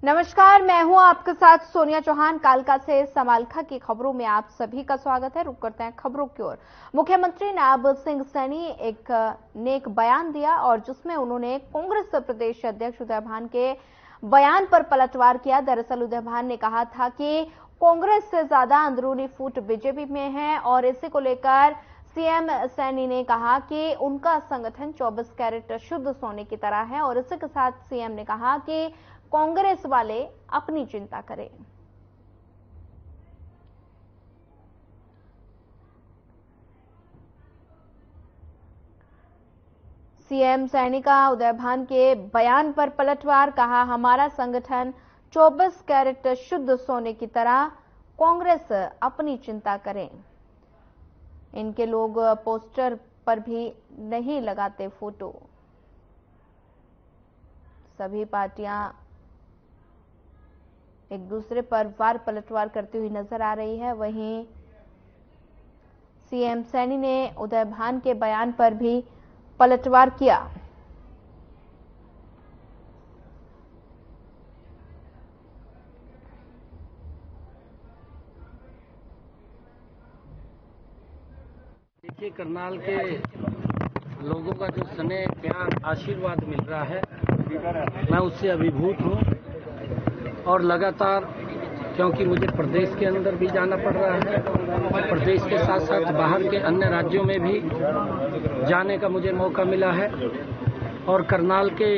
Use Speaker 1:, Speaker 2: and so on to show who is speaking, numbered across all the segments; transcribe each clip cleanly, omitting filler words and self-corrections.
Speaker 1: नमस्कार, मैं हूं आपके साथ सोनिया चौहान। कालका से समालखा की खबरों में आप सभी का स्वागत है। रुक करते हैं खबरों की ओर। मुख्यमंत्री नायब सिंह सैनी ने एक बयान दिया और जिसमें उन्होंने कांग्रेस प्रदेश अध्यक्ष उदय भान के बयान पर पलटवार किया। दरअसल उदय भान ने कहा था कि कांग्रेस से ज्यादा अंदरूनी फूट बीजेपी में है और इसी को लेकर सीएम सैनी ने कहा कि उनका संगठन 24 कैरेट शुद्ध सोने की तरह है और इसी के साथ सीएम ने कहा कि कांग्रेस वाले अपनी चिंता करें। सीएम सैनी का उदय भान के बयान पर पलटवार, कहा हमारा संगठन 24 कैरेट शुद्ध सोने की तरह, कांग्रेस अपनी चिंता करें। इनके लोग पोस्टर पर भी नहीं लगाते फोटो। सभी पार्टियां एक दूसरे पर वार पलटवार करती हुई नजर आ रही है। वहीं सीएम सैनी ने उदय भान के बयान पर भी पलटवार किया।
Speaker 2: देखिए, करनाल के लोगों का जो स्नेह, प्यार, आशीर्वाद मिल रहा है, मैं उससे अभिभूत हूँ। और लगातार, क्योंकि मुझे प्रदेश के अंदर भी जाना पड़ रहा है, प्रदेश के साथ साथ बाहर के अन्य राज्यों में भी जाने का मुझे मौका मिला है और करनाल के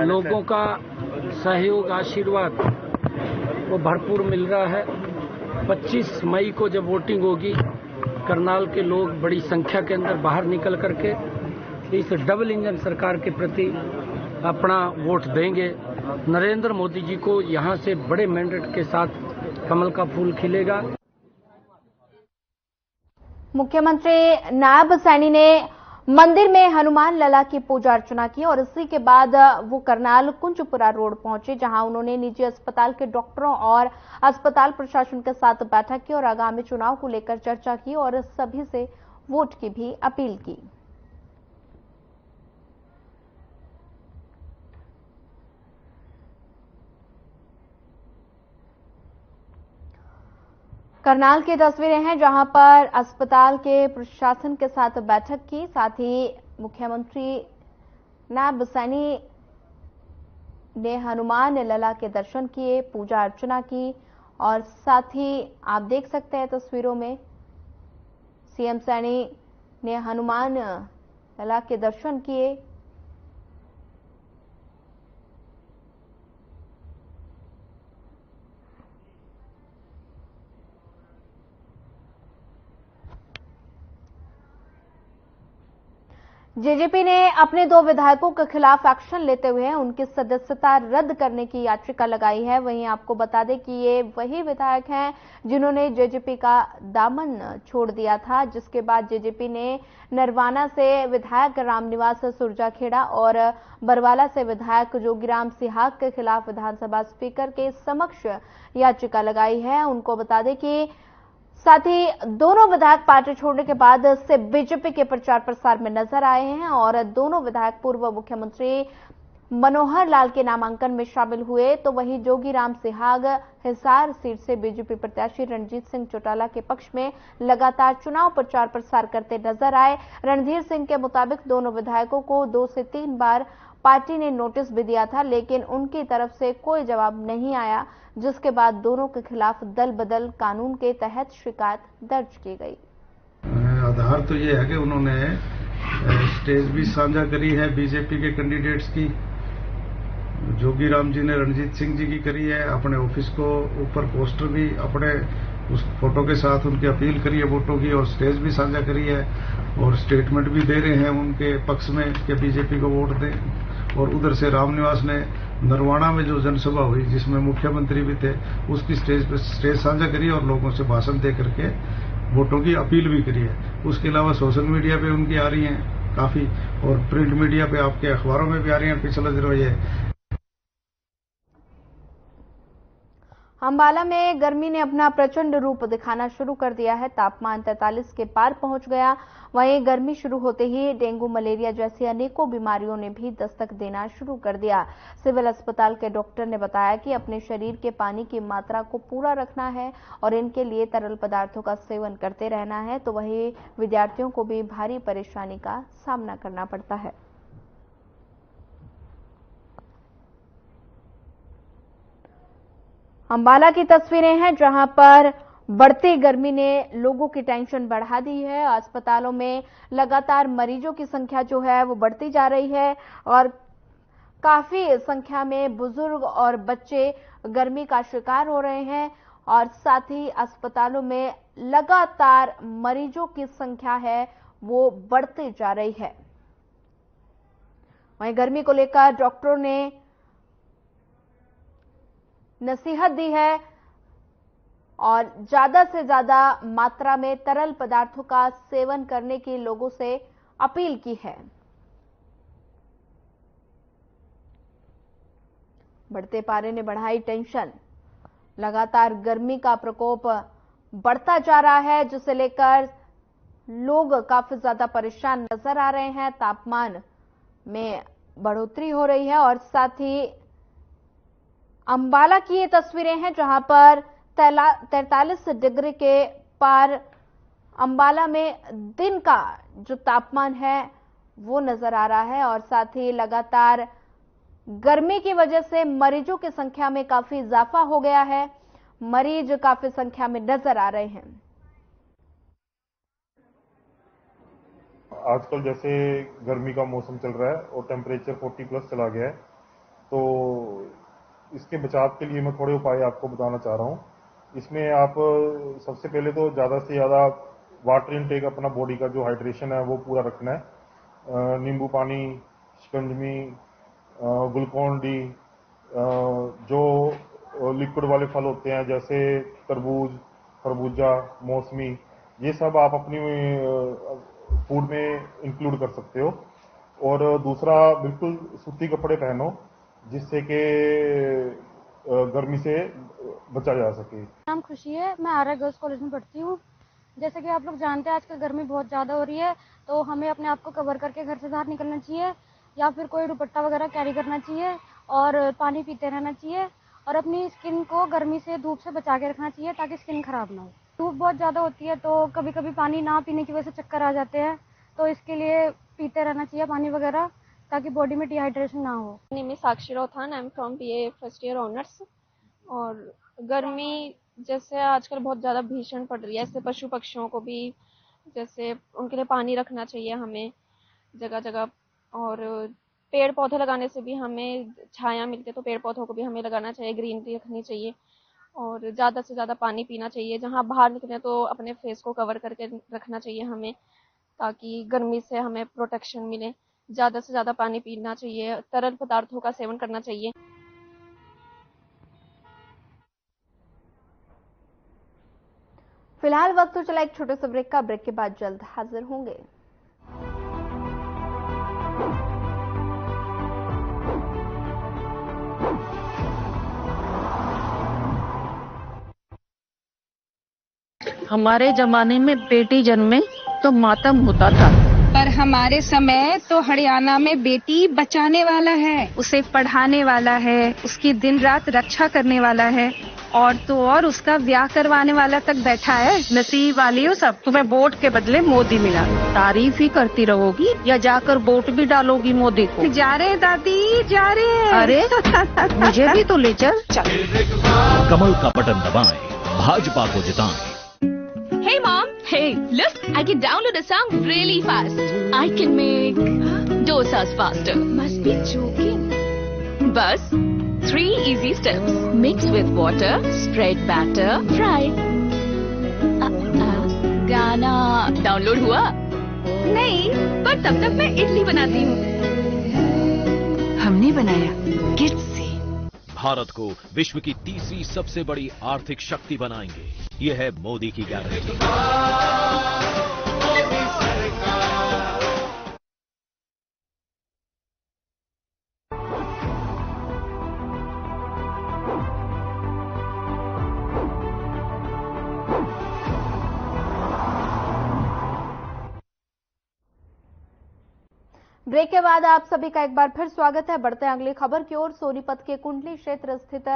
Speaker 2: लोगों का सहयोग, आशीर्वाद वो भरपूर मिल रहा है। 25 मई को जब वोटिंग होगी, करनाल के लोग बड़ी संख्या के अंदर बाहर निकल करके इस डबल इंजन सरकार के प्रति अपना वोट देंगे। नरेंद्र मोदी जी को यहां से बड़े मैंडेट के साथ कमल का फूल खिलेगा।
Speaker 1: मुख्यमंत्री नायब सैनी ने मंदिर में हनुमान लला की पूजा अर्चना की और इसी के बाद वो करनाल कुंजपुरा रोड पहुंचे, जहां उन्होंने निजी अस्पताल के डॉक्टरों और अस्पताल प्रशासन के साथ बैठक की और आगामी चुनाव को लेकर चर्चा की और सभी से वोट की भी अपील की। करनाल की तस्वीरें हैं जहां पर अस्पताल के प्रशासन के साथ बैठक की, साथ ही मुख्यमंत्री नायब सैनी ने हनुमान लला के दर्शन किए, पूजा अर्चना की और साथ ही आप देख सकते हैं तस्वीरों में सीएम सैनी ने हनुमान लला के दर्शन किए। जेजेपी ने अपने 2 विधायकों के खिलाफ एक्शन लेते हुए उनकी सदस्यता रद्द करने की याचिका लगाई है। वहीं आपको बता दें कि ये वही विधायक हैं जिन्होंने जेजेपी का दामन छोड़ दिया था, जिसके बाद जेजेपी ने नरवाना से विधायक रामनिवास सुरजाखेड़ा और बरवाला से विधायक जोगीराम सिहाग के खिलाफ विधानसभा स्पीकर के समक्ष याचिका लगाई है। उनको बता दें कि साथ ही दोनों विधायक पार्टी छोड़ने के बाद से बीजेपी के प्रचार प्रसार में नजर आए हैं और दोनों विधायक पूर्व मुख्यमंत्री मनोहर लाल के नामांकन में शामिल हुए। तो वहीं जोगीराम सिहाग हिसार सीट से बीजेपी प्रत्याशी रणजीत सिंह चौटाला के पक्ष में लगातार चुनाव प्रचार प्रसार करते नजर आए। रणधीर सिंह के मुताबिक दोनों विधायकों को 2 से 3 बार पार्टी ने नोटिस भी दिया था, लेकिन उनकी तरफ से कोई जवाब नहीं आया, जिसके बाद दोनों के खिलाफ दल बदल कानून के तहत शिकायत दर्ज की गई।
Speaker 3: आधार तो ये है कि उन्होंने स्टेज भी साझा करी है बीजेपी के कैंडिडेट्स की। जोगीराम जी ने रणजीत सिंह जी की करी है, अपने ऑफिस को ऊपर पोस्टर भी अपने उस फोटो के साथ उनकी अपील करी है वोटों की, और स्टेज भी साझा करी है और स्टेटमेंट भी दे रहे हैं उनके पक्ष में कि बीजेपी को वोट दें। और उधर से रामनिवास ने नरवाना में जो जनसभा हुई जिसमें मुख्यमंत्री भी थे, उसकी स्टेज साझा करी और लोगों से भाषण दे करके वोटों की अपील भी करी है। उसके अलावा सोशल मीडिया पे उनकी आ रही हैं काफी, और प्रिंट मीडिया पे आपके अखबारों में भी आ रही हैं पिछले दिनों ये।
Speaker 1: अंबाला में गर्मी ने अपना प्रचंड रूप दिखाना शुरू कर दिया है। तापमान 43 के पार पहुंच गया। वहीं गर्मी शुरू होते ही डेंगू, मलेरिया जैसी अनेकों बीमारियों ने भी दस्तक देना शुरू कर दिया। सिविल अस्पताल के डॉक्टर ने बताया कि अपने शरीर के पानी की मात्रा को पूरा रखना है और इनके लिए तरल पदार्थों का सेवन करते रहना है। तो वहीं विद्यार्थियों को भी भारी परेशानी का सामना करना पड़ता है। अंबाला की तस्वीरें हैं जहां पर बढ़ती गर्मी ने लोगों की टेंशन बढ़ा दी है। अस्पतालों में लगातार मरीजों की संख्या जो है वो बढ़ती जा रही है और काफी संख्या में बुजुर्ग और बच्चे गर्मी का शिकार हो रहे हैं और साथ ही अस्पतालों में लगातार मरीजों की संख्या है वो बढ़ती जा रही है। वहीं गर्मी को लेकर डॉक्टरों ने नसीहत दी है और ज्यादा से ज्यादा मात्रा में तरल पदार्थों का सेवन करने की लोगों से अपील की है। बढ़ते पारे ने बढ़ाई टेंशन। लगातार गर्मी का प्रकोप बढ़ता जा रहा है, जिसे लेकर लोग काफी ज्यादा परेशान नजर आ रहे हैं। तापमान में बढ़ोतरी हो रही है और साथ ही अंबाला की ये तस्वीरें हैं जहां पर 43 डिग्री के पार अंबाला में दिन का जो तापमान है वो नजर आ रहा है और साथ ही लगातार गर्मी की वजह से मरीजों की संख्या में काफी इजाफा हो गया है। मरीज काफी संख्या में नजर आ रहे हैं।
Speaker 4: आजकल जैसे गर्मी का मौसम चल रहा है और टेम्परेचर 40 प्लस चला गया है, तो इसके बचाव के लिए मैं थोड़े उपाय आपको बताना चाह रहा हूँ। इसमें आप सबसे पहले तो ज़्यादा से ज़्यादा वाटर इनटेक अपना बॉडी का जो हाइड्रेशन है वो पूरा रखना है। नींबू पानी, शिकंजमी, ग्लूकोन डी, जो लिक्विड वाले फल होते हैं जैसे तरबूज, खरबूजा, मौसमी, ये सब आप अपनी फूड में इंक्लूड कर सकते हो। और दूसरा, बिल्कुल सूती कपड़े पहनो जिससे कि गर्मी से बचा जा सके।
Speaker 5: नाम खुशी है, मैं आर्या गर्ल्स कॉलेज में पढ़ती हूँ। जैसे कि आप लोग जानते हैं आजकल गर्मी बहुत ज़्यादा हो रही है, तो हमें अपने आप को कवर करके घर से बाहर निकलना चाहिए या फिर कोई दुपट्टा वगैरह कैरी करना चाहिए और पानी पीते रहना चाहिए और अपनी स्किन को गर्मी से, धूप से बचा के रखना चाहिए ताकि स्किन खराब ना हो। धूप बहुत ज़्यादा होती है तो कभी कभी पानी ना पीने की वजह से चक्कर आ जाते हैं, तो इसके लिए पीते रहना चाहिए पानी वगैरह ताकि बॉडी में डिहाइड्रेशन ना हो।
Speaker 6: Name is Sakshi Rothan, I am from BA first year honours. और गर्मी जैसे आजकल बहुत ज़्यादा भीषण पड़ रही है, इससे पशु पक्षियों को भी जैसे उनके लिए पानी रखना चाहिए हमें जगह जगह, और पेड़ पौधे लगाने से भी हमें छाया मिलती है, तो पेड़ पौधों को भी हमें लगाना चाहिए, ग्रीनरी रखनी चाहिए और ज़्यादा से ज़्यादा पानी पीना चाहिए। जहाँ बाहर निकले तो अपने फेस को कवर करके रखना चाहिए हमें ताकि गर्मी से हमें प्रोटेक्शन मिले। ज़्यादा से ज़्यादा पानी पीना चाहिए, तरल पदार्थों का सेवन करना चाहिए।
Speaker 1: फिलहाल वक्त तो चला एक छोटे से ब्रेक का। ब्रेक के बाद जल्द हाजिर होंगे।
Speaker 7: हमारे जमाने में बेटी जन्मे तो मातम होता था,
Speaker 8: पर हमारे समय तो हरियाणा में बेटी बचाने वाला है, उसे पढ़ाने वाला है, उसकी दिन रात रक्षा करने वाला है और तो और उसका ब्याह करवाने वाला तक बैठा है।
Speaker 7: नसीब वाली हो सब, तुम्हें वोट के बदले मोदी मिला। तारीफ ही करती रहोगी या जाकर वोट भी डालोगी मोदी को?
Speaker 8: जा रहे दादी, जा रहे।
Speaker 7: अरे मुझे भी तो ले चल।
Speaker 9: कमल का बटन दबाएं, भाजपा को जिताएं।
Speaker 10: Hey mom, hey, look, I can download a song really fast. I can make dosas faster. Must be joking. Bus, 3 easy steps. Mix with water, spread batter, fry. गाना डाउनलोड हुआ? नहीं, पर तब तक मैं इडली बनाती हूँ। हमने बनाया किड्स से।
Speaker 9: भारत को विश्व की तीसरी सबसे बड़ी आर्थिक शक्ति बनाएंगे, ये है मोदी की गारंटी।
Speaker 1: ब्रेक के बाद आप सभी का एक बार फिर स्वागत है। बढ़ते हैं अगली खबर की ओर। सोनीपत के कुंडली क्षेत्र स्थित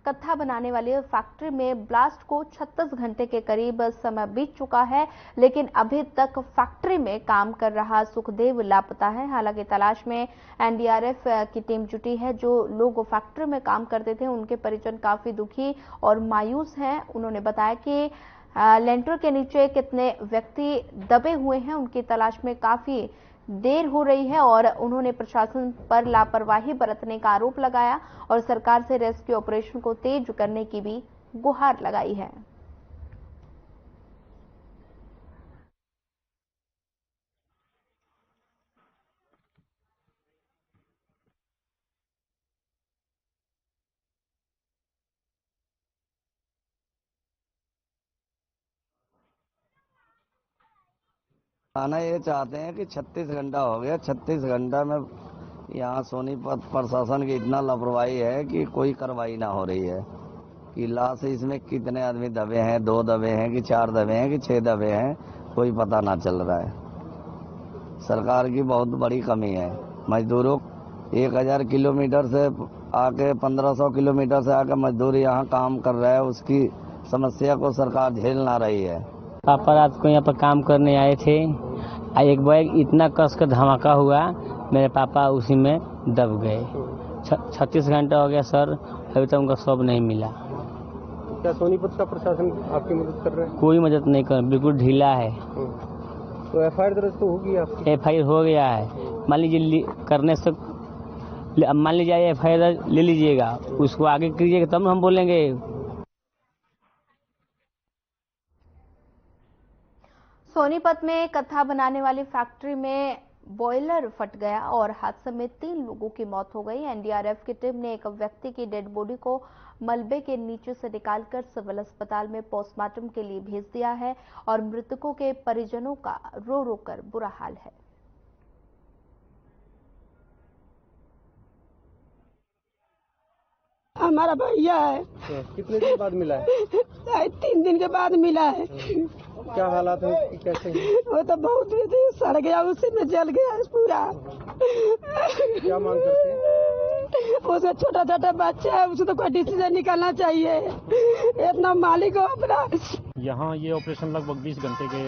Speaker 1: कत्था बनाने वाली फैक्ट्री में ब्लास्ट को 36 घंटे के करीब समय बीत चुका है, लेकिन अभी तक फैक्ट्री में काम कर रहा सुखदेव लापता है। हालांकि तलाश में एनडीआरएफ की टीम जुटी है। जो लोग फैक्ट्री में काम करते थे उनके परिजन काफी दुखी और मायूस हैं। उन्होंने बताया कि लेंटर के नीचे कितने व्यक्ति दबे हुए हैं उनकी तलाश में काफी देर हो रही है और उन्होंने प्रशासन पर लापरवाही बरतने का आरोप लगाया और सरकार से रेस्क्यू ऑपरेशन को तेज करने की भी गुहार लगाई है।
Speaker 11: आना ये चाहते हैं कि 36 घंटा हो गया। 36 घंटा में यहाँ सोनीपत प्रशासन की इतना लापरवाही है कि कोई कार्रवाई ना हो रही है कि लाश इसमें कितने आदमी दबे हैं, 2 दबे हैं कि 4 दबे हैं कि 6 दबे हैं, कोई पता ना चल रहा है। सरकार की बहुत बड़ी कमी है। मजदूरों 1000 किलोमीटर से आके 1500 किलोमीटर से आके मजदूर यहाँ काम कर रहे हैं, उसकी समस्या को सरकार झेल ना रही है।
Speaker 12: पापा रात को यहाँ पर काम करने आए थे, एक बैग इतना कस कर धमाका हुआ, मेरे पापा उसी में दब गए। 36 घंटा हो गया सर, अभी तक उनका शव नहीं मिला।
Speaker 13: क्या सोनीपत का प्रशासन आपकी मदद कर रहा है?
Speaker 12: कोई मदद नहीं कर, बिल्कुल ढीला है।
Speaker 13: तो एफआईआर दर्ज तो होगी आपकी?
Speaker 12: एफआईआर हो गया है। मान लीजिए करने से, मान लीजिए एफआईआर ले लीजिएगा, उसको आगे कीजिएगा तब हम बोलेंगे।
Speaker 1: सोनीपत में कत्था बनाने वाली फैक्ट्री में बॉयलर फट गया और हादसे में 3 लोगों की मौत हो गई। एनडीआरएफ की टीम ने एक व्यक्ति की डेड बॉडी को मलबे के नीचे से निकालकर सिविल अस्पताल में पोस्टमार्टम के लिए भेज दिया है और मृतकों के परिजनों का रो रो कर बुरा हाल है।
Speaker 14: हमारा भैया है।
Speaker 13: कितने दिन बाद मिला है?
Speaker 14: 3 दिन के बाद मिला है।
Speaker 13: क्या हालात है? कैसे?
Speaker 14: वो तो बहुत सड़ गया, उसी में जल गया पूरा।
Speaker 13: क्या मांग करते हैं?
Speaker 14: उसका छोटा छोटा बच्चा है, उसको तो कोई डिसीजन निकालना चाहिए। इतना मालिक हो अपना।
Speaker 15: यहाँ ये ऑपरेशन लगभग 20 घंटे के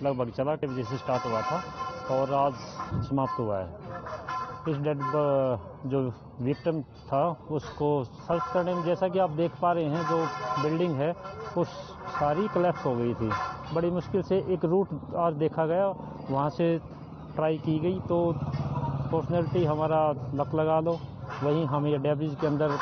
Speaker 15: लगभग चला, जैसे स्टार्ट हुआ था और आज समाप्त हुआ है। इस डेड जो विक्टिम था उसको सर्च करने में, जैसा कि आप देख पा रहे हैं, जो बिल्डिंग है वो सारी कोलैप्स हो गई थी। बड़ी मुश्किल से एक रूट आज देखा गया, वहाँ से ट्राई की गई तो फॉर्चुनेटली हमारा लक लगा लो, वहीं हमें डेब्रिज के अंदर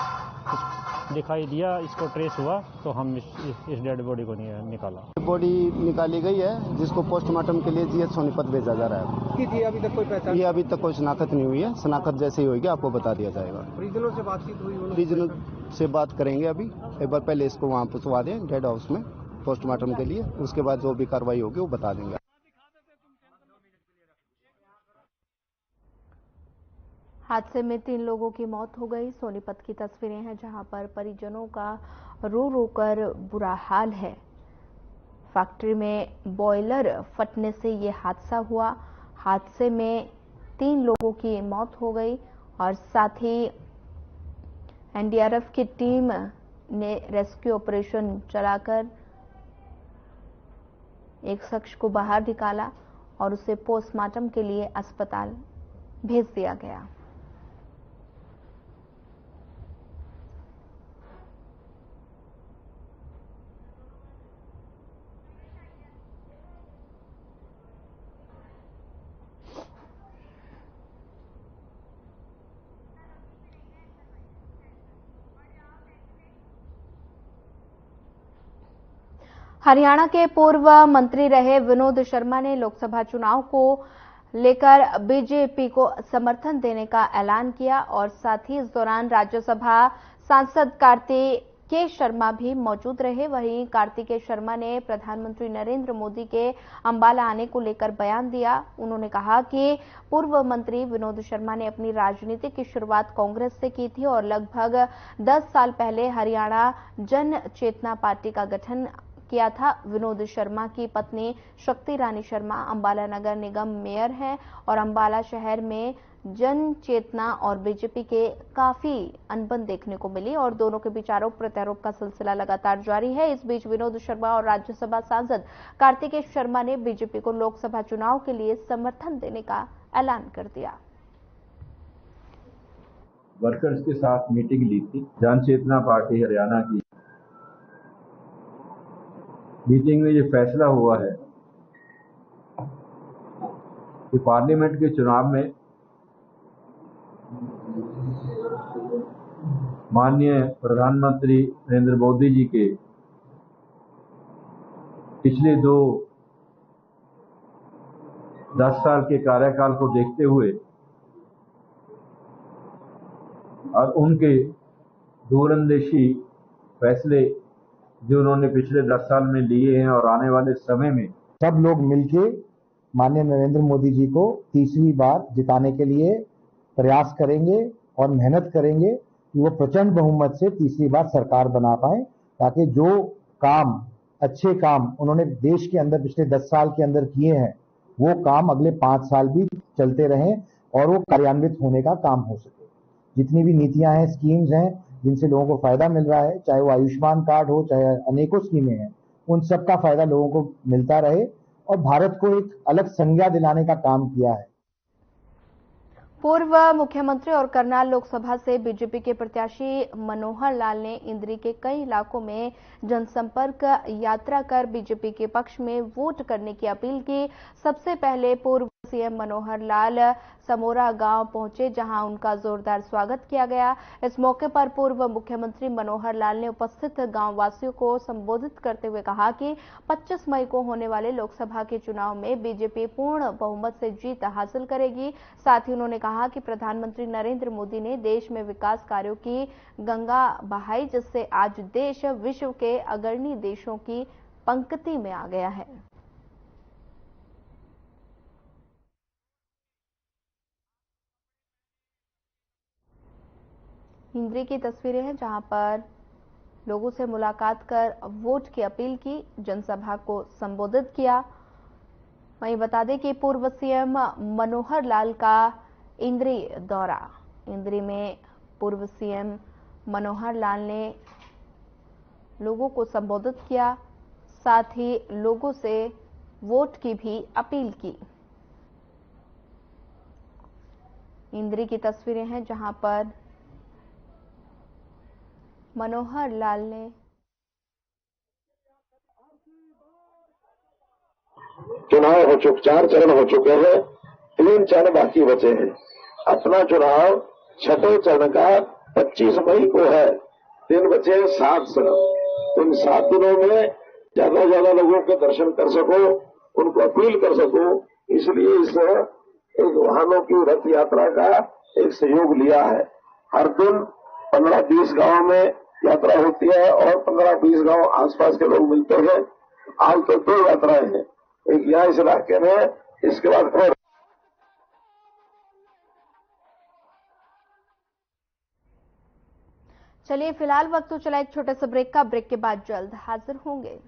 Speaker 15: दिखाई दिया, इसको ट्रेस हुआ तो हम इस डेड बॉडी को निकाला।
Speaker 16: बॉडी निकाली गई है जिसको पोस्टमार्टम के लिए जीएच सोनीपत भेजा जा रहा है।
Speaker 13: अभी तक कोई पहचान?
Speaker 16: ये अभी तक कोई शनाख्त नहीं हुई है। शनाख्त जैसे ही होगी आपको बता दिया जाएगा।
Speaker 13: परिजनों से बातचीत हुई?
Speaker 16: परिजनों से बात करेंगे अभी। एक बार पहले इसको वहाँ पहुँचवा दें डेड हाउस में पोस्टमार्टम के लिए, उसके बाद जो भी कार्रवाई होगी वो बता देंगे।
Speaker 1: हादसे में 3 लोगों की मौत हो गई। सोनीपत की तस्वीरें हैं जहां पर परिजनों का रो रो कर बुरा हाल है। फैक्ट्री में बॉयलर फटने से ये हादसा हुआ। हादसे में 3 लोगों की मौत हो गई और साथ ही एनडीआरएफ की टीम ने रेस्क्यू ऑपरेशन चलाकर एक शख्स को बाहर निकाला और उसे पोस्टमार्टम के लिए अस्पताल भेज दिया गया। हरियाणा के पूर्व मंत्री रहे विनोद शर्मा ने लोकसभा चुनाव को लेकर बीजेपी को समर्थन देने का ऐलान किया और साथ ही इस दौरान राज्यसभा सांसद कार्तिकेय शर्मा भी मौजूद रहे। वहीं कार्तिकेय शर्मा ने प्रधानमंत्री नरेंद्र मोदी के अंबाला आने को लेकर बयान दिया। उन्होंने कहा कि पूर्व मंत्री विनोद शर्मा ने अपनी राजनीति की शुरुआत कांग्रेस से की थी और लगभग 10 साल पहले हरियाणा जन चेतना पार्टी का गठन किया था। विनोद शर्मा की पत्नी शक्ति रानी शर्मा अंबाला नगर निगम मेयर हैं और अंबाला शहर में जन चेतना और बीजेपी के काफी अनबन देखने को मिली और दोनों के बीच आरोप प्रत्यारोप का सिलसिला लगातार जारी है। इस बीच विनोद शर्मा और राज्यसभा सांसद कार्तिकेय शर्मा ने बीजेपी को लोकसभा चुनाव के लिए समर्थन देने का ऐलान कर दिया।
Speaker 17: वर्कर्स के साथ मीटिंग ली थी जन चेतना पार्टी हरियाणा की। मीटिंग में ये फैसला हुआ है कि पार्लियामेंट के चुनाव में माननीय प्रधानमंत्री नरेंद्र मोदी जी के पिछले 10 साल के कार्यकाल को देखते हुए और उनके दूरंदेशी फैसले जो उन्होंने पिछले 10 साल में लिए हैं और आने वाले समय में
Speaker 18: सब लोग मिलके माननीय नरेंद्र मोदी जी को तीसरी बार जिताने के लिए प्रयास करेंगे और मेहनत करेंगे कि वो प्रचंड बहुमत से तीसरी बार सरकार बना पाए, ताकि जो काम अच्छे काम उन्होंने देश के अंदर पिछले 10 साल के अंदर किए हैं वो काम अगले 5 साल भी चलते रहें और वो कार्यान्वित होने का काम हो सके। जितनी भी नीतियां हैं, स्कीम्स हैं जिनसे लोगों को फायदा मिल रहा है, चाहे वो आयुष्मान कार्ड हो, चाहे अनेकों स्कीमें हैं, उन सब का फायदा लोगों को मिलता रहे और भारत को एक अलग संज्ञा दिलाने का काम किया है।
Speaker 1: पूर्व मुख्यमंत्री और करनाल लोकसभा से बीजेपी के प्रत्याशी मनोहर लाल ने इंद्री के कई इलाकों में जनसंपर्क यात्रा कर बीजेपी के पक्ष में वोट करने की अपील की। सबसे पहले पूर्व सीएम मनोहर लाल समोरा गांव पहुंचे, जहां उनका जोरदार स्वागत किया गया। इस मौके पर पूर्व मुख्यमंत्री मनोहर लाल ने उपस्थित गांव वासियों को संबोधित करते हुए कहा कि 25 मई को होने वाले लोकसभा के चुनाव में बीजेपी पूर्ण बहुमत से जीत हासिल करेगी। साथ ही उन्होंने कहा कि प्रधानमंत्री नरेंद्र मोदी ने देश में विकास कार्यों की गंगा बहाई, जिससे आज देश विश्व के अग्रणी देशों की पंक्ति में आ गया है। इंद्री की तस्वीरें हैं जहां पर लोगों से मुलाकात कर वोट की अपील की, जनसभा को संबोधित किया। वहीं बता दें कि पूर्व सीएम मनोहर लाल का इंद्री दौरा। इंद्री में पूर्व सीएम मनोहर लाल ने लोगों को संबोधित किया, साथ ही लोगों से वोट की भी अपील की। इंद्री की तस्वीरें हैं जहां पर मनोहर लाल ने
Speaker 19: चुनाव हो चुके, 4 चरण हो चुके हैं, 3 चरण बाकी बचे हैं। अपना चुनाव 6ठे चरण का 25 मई को है। 3 बचे 7 चरण। इन 7 दिनों में ज्यादा से ज्यादा लोगों के दर्शन कर सको, उनको अपील कर सको, इसलिए इस एक वाहनों की रथ यात्रा का एक सहयोग लिया है। हर दिन 15-20 गांव में यात्रा होती है और 15-20 गांव आसपास के लोग मिलते हैं। आज तो 2 यात्राएं हैं, एक यहाँ इस इलाके में, इसके बाद फिर।
Speaker 1: चलिए फिलहाल वक्त तो चला एक छोटे से ब्रेक का। ब्रेक के बाद जल्द हाजिर होंगे।